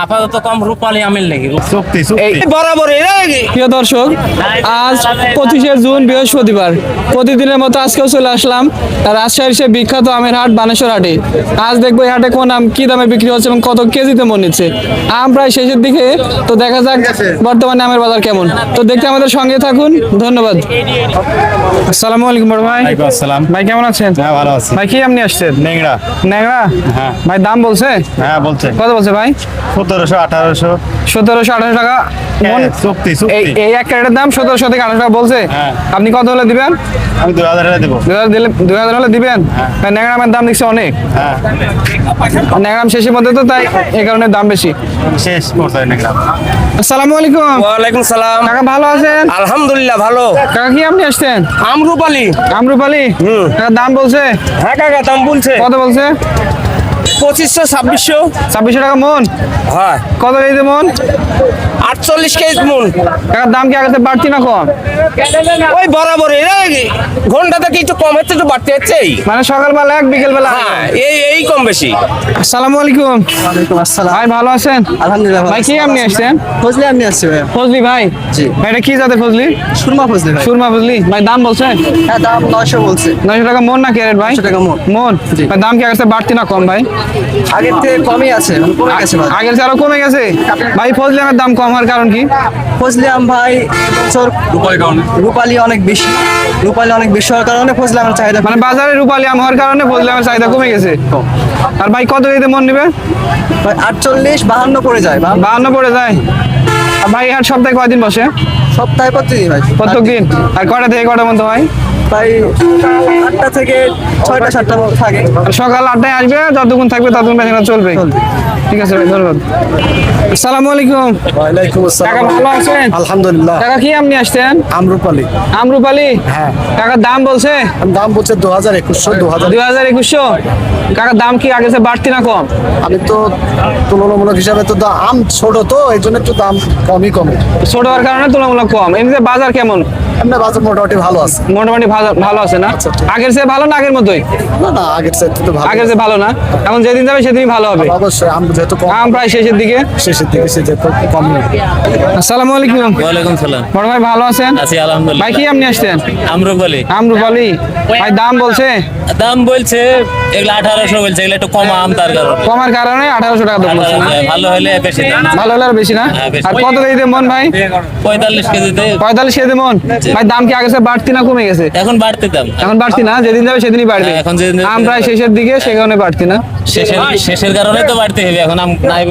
আপাতত কম রূপালী আমের লেগে বরাবরই প্রিয় দর্শক, আজ 25শে জুন বৃহস্পতিবার। প্রতিদিনের মতো আজকেও চলে আসলাম রাজশাহীর সে বিখ্যাত আমের হাট বানেশ্বর হাটে। আজ দেখবো এই হাটে কোন আম কি দামে বিক্রি হচ্ছে এবং কত কেজিতে মন নিচ্ছে। আম প্রায় শেষের দিকে, তো দেখা যাক বর্তমানে আমের বাজার কেমন। তো দেখতে আমাদের সঙ্গে থাকুন, ধন্যবাদ। আসসালামু আলাইকুম বড় ভাই। আসসালাম ভাই কেমন আছেন? হ্যাঁ ভালো আছি। ভাই কি আম নিয়ে আসছেন? নেংড়া। ন্যাংরা? হ্যাঁ। ভাই দাম বলছে? হ্যাঁ বলছে কত বলছে ভাই? 1700 1800 1700-1800 টাকা মন। চুক্তি এই এক ক্যারেটের দাম 1700 থেকে 1800 টাকা বলছে। হ্যাঁ। আপনি কত হলে দিবেন? আমি 2000 টাকা দেবো। 2000 হলে দিবেন? ভাই ন্যাংরা আমের দাম দেখছি অনেক। হ্যাঁ ন্যাংরা আম শেষের মধ্যে, তো তাই এই কারণে দাম বেশি। শেষ করতে নেংড়া। আসসালামু আলাইকুম। ওয়ালাইকুম সালাম। কাকা ভালো আছেন? আলহামদুলিল্লাহ ভালো। কাকা কি আপনি আসছেন? আমরুপালি। আমরুপালি? কাকা দাম বলছে? হ্যাঁ কাকা দাম বলছে কত বলছে? 2500 2600। 2600 টাকা মন? হ্যাঁ কত কেজি মন? 48 কেজি মন। কাকার দাম কি আগে বাড়তি না কম? ওই বরাবরই ঘন্টা থেকে একটু কম হচ্ছে, একটু বাড়তে হচ্ছে। মানে সকালবেলা এক, বিকেলবেলা? হ্যাঁ এই কম বেশি। আসসালামু আলাইকুম। ওয়ালাইকুম আসসালাম। ভাই ভালো আছেন? আলহামদুলিল্লাহ ভাই কি আপনি আসছেন? ফজলি আপনি আসছি ভাই? ফজলি ভাই? জি। ভাই এটা কি জাতের ফজলি? সুরমা ফজলি ভাই। সুরমা ফজলি? ভাই দাম বলছে? হ্যাঁ দাম 900 বলছে। 900 টাকা মন না ক্যারেট ভাই? 900 টাকা মন। মন? জি। ভাই দাম কি আগের চেয়ে বাড়তি না কম ভাই? আগের থেকে কমই আছে, মানে কমে গেছে ভাই। আগের চেয়ে আরো কমে গেছে? ভাই ফজলি আমের দাম কম হওয়ার কারণ কি? ফজলি আম ভাই এবছর রূপালী অনেক বেশি। রূপালী অনেক বেশি হওয়ার কারণে ফজলি আমের চাহিদা মানে বাজারে রূপালী আম হওয়ার কারণে ফজলি আমের চাহিদা কমে গেছে। আর ভাই কত কেজিতে মন নেবে? ভাই 48 52 পড়ে যায়। 52 পড়ে যায়? আর ভাই হাট সপ্তাহে কয়দিন বসে? সপ্তাহে প্রতিদিন ভাই। প্রত্যেক দিন? আর কয়টা থেকে কয়টার মধ্যে ভাই? ভাই 8টা থেকে 6টা 7টা থাকে। আর সকাল 8টায় আসবে, যতক্ষণ থাকবে ততক্ষণ বেচাকেনা চলবে। ঠিক আছে ভাই, ধন্যবাদ। আসসালামু আলাইকুম। ওয়ালাইকুম কাকা ভালো আছেন? আলহামদুলিল্লাহ। কাকা কি আপনি আসছেন? আমরূপালী। আমরুপালি? হ্যাঁ। কাকার দাম বলছে? দাম বলছে 2000 2100 2100। কাকার দাম কি আগে চেয়ে বাড়তি না কম? আমি তো তুলনামূলক হিসাবে তো আম ছোট, তো এই জন্য একটু দাম কমই কমে। ছোট হওয়ার কারণে তুলনামূলক কম। এমনিতে বাজার কেমন? এমনি বাজার মোটামুটি ভালো আছে। মোটামুটি ভালো আছে না? আগের চেয়ে ভালো না আগের মতোই? না না, আগের চাইতে তো ভালো। আগের চেয়ে ভালো না? এখন যেদিন যাবে সেদিনই ভালো হবে। অবশ্যই আম যেহেতু কম, আম প্রায় শেষের দিকে। শেষের দিকে সে যেহেতু কম। আসসালামু আলাইকুম। ওয়ালাইকুম সালাম। বড় ভাই ভালো আছেন? আছি আলহামদুলিল্লাহ। ভাই কি আপনি আসছেন? আমরুপালি আমরুপালি? ভাই দাম বলছে? দাম বলছে এগুলো 1800 বলছে, এগুলো একটু কম আম তার কারণে। কমার কারণে 1800 টাকা দাম বলছে না? ভালো হলে বেশি দাম। ভালো হলে আর বেশি না? হ্যাঁ, বেশি। আর কত কেজিতে মন ভাই? 45 কেজিতে। 45 কেজি মন? ভাই দাম কি আগে চেয়ে বাড়তি না কমে গেছে? এখন বাড়তে দাম। এখন বাড়তি না? যেদিন যাবে সেদিনই বাড়বে। হ্যাঁ, এখন যেদিন যাবে আম প্রায় শেষের দিকে, সে কারণে বাড়তি না? শেষের কারণে তো বাড়তে হবে। এখন আম নাই।